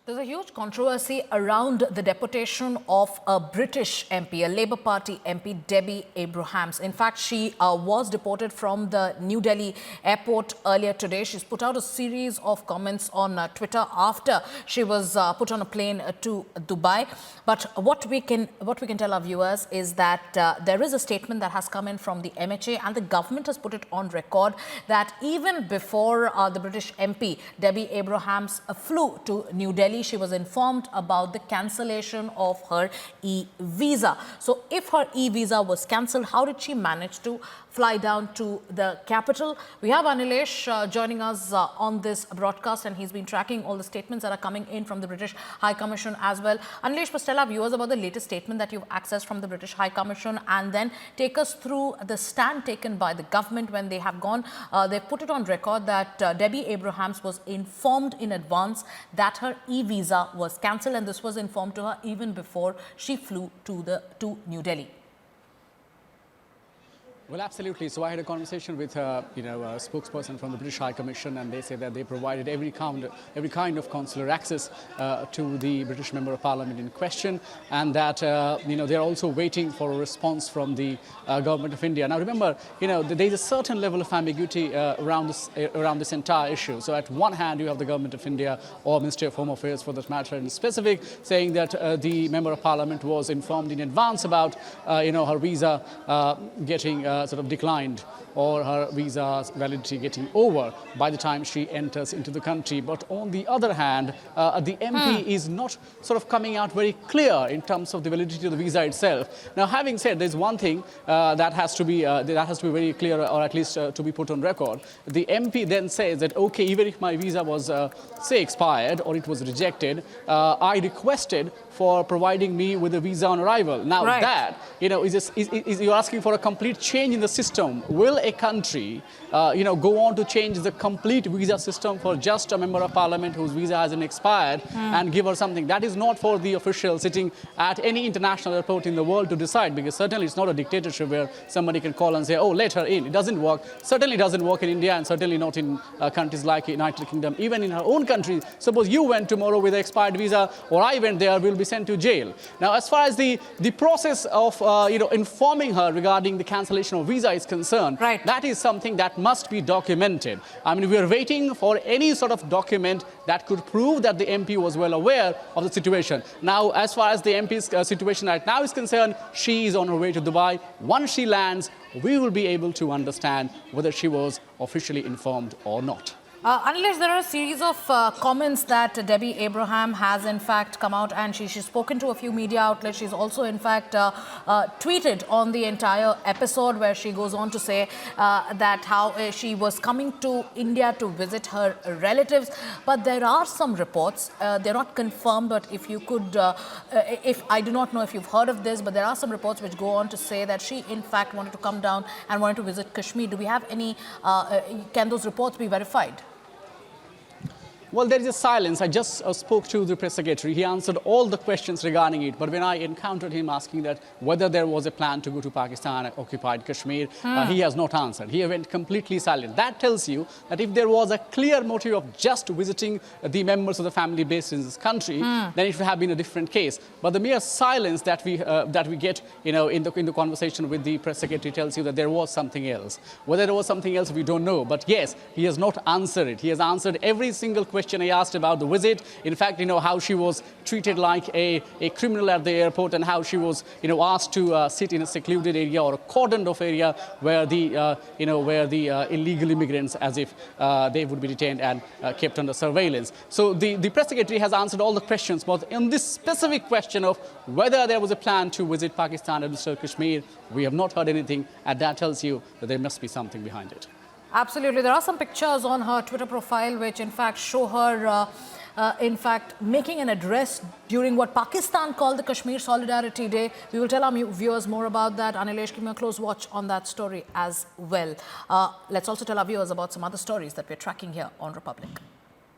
There's a huge controversy around the deportation of a British MP, a Labour Party MP, Debbie Abrahams. In fact, she was deported from the New Delhi airport earlier today. She's put out a series of comments on Twitter after she was put on a plane to Dubai. But what we can tell our viewers is that there is a statement that has come in from the MHA, and the government has put it on record that even before the British MP, Debbie Abrahams, flew to New Delhi, she was informed about the cancellation of her e-visa. So if her e-visa was cancelled, how did she manage to fly down to the capital? We have Anilesh joining us on this broadcast, and he's been tracking all the statements that are coming in from the British High Commission as well. Anilesh, must tell our viewers about the latest statement that you've accessed from the British High Commission, and then take us through the stand taken by the government when they have gone. They've put it on record that Debbie Abrahams was informed in advance that her e-visa was cancelled, and this was informed to her even before she flew to New Delhi. Well, absolutely. So I had a conversation with a spokesperson from the British High Commission, and they say that they provided every kind of consular access to the British Member of Parliament in question, and that they're also waiting for a response from the Government of India. Now, remember, there's a certain level of ambiguity around this entire issue. So at one hand, you have the Government of India, or Ministry of Home Affairs for that matter in specific, saying that the Member of Parliament was informed in advance about her visa getting sort of declined, or her visa's validity getting over by the time she enters into the country. But on the other hand, the MP is not sort of coming out very clear in terms of the validity of the visa itself. Now, having said, there's one thing that has to be very clear, or at least to be put on record. The MP then says that, okay, even if my visa was say expired or it was rejected, I requested for providing me with a visa on arrival. Now, right. That is you're asking for a complete change in the system. Will a country go on to change the complete visa system for just a Member of Parliament whose visa hasn't expired and give her something? That is not for the official sitting at any international airport in the world to decide, because certainly it's not a dictatorship where somebody can call and say, oh, let her in. It doesn't work. Certainly doesn't work in India, and certainly not in countries like United Kingdom. Even in her own country, suppose you went tomorrow with an expired visa, or I went there, we'll be sent to jail. Now, as far as the process of informing her regarding the cancellation of visa is concerned, right, that is something that must be documented. I mean, we are waiting for any sort of document that could prove that the MP was well aware of the situation. Now, as far as the MP's situation right now is concerned, she is on her way to Dubai. Once she lands, we will be able to understand whether she was officially informed or not. Anilesh, there are a series of comments that Debbie Abraham has in fact come out, and she's spoken to a few media outlets. She's also in fact tweeted on the entire episode, where she goes on to say that how she was coming to India to visit her relatives. But there are some reports, they're not confirmed, but if you could, if I do not know if you've heard of this, but there are some reports which go on to say that she in fact wanted to come down and wanted to visit Kashmir. Do we have any, can those reports be verified? Well, there is a silence. I just spoke to the press secretary. He answered all the questions regarding it. But when I encountered him asking that whether there was a plan to go to Pakistan-occupied Kashmir, he has not answered. He went completely silent. That tells you that if there was a clear motive of just visiting the members of the family based in this country, then it would have been a different case. But the mere silence that we get, in the conversation with the press secretary tells you that there was something else. Whether there was something else, we don't know. But yes, he has not answered it. He has answered every single question I asked about the visit. In fact, how she was treated like a criminal at the airport, and how she was, asked to sit in a secluded area or a cordoned off area where the, illegal immigrants, as if they would be detained and kept under surveillance. So the press secretary has answered all the questions, but in this specific question of whether there was a plan to visit Pakistan and Mr. Kashmir, we have not heard anything, and that tells you that there must be something behind it. Absolutely. There are some pictures on her Twitter profile which in fact show her in fact making an address during what Pakistan called the Kashmir Solidarity Day. We will tell our viewers more about that. Anilesh, give me a close watch on that story as well. Let's also tell our viewers about some other stories that we're tracking here on Republic.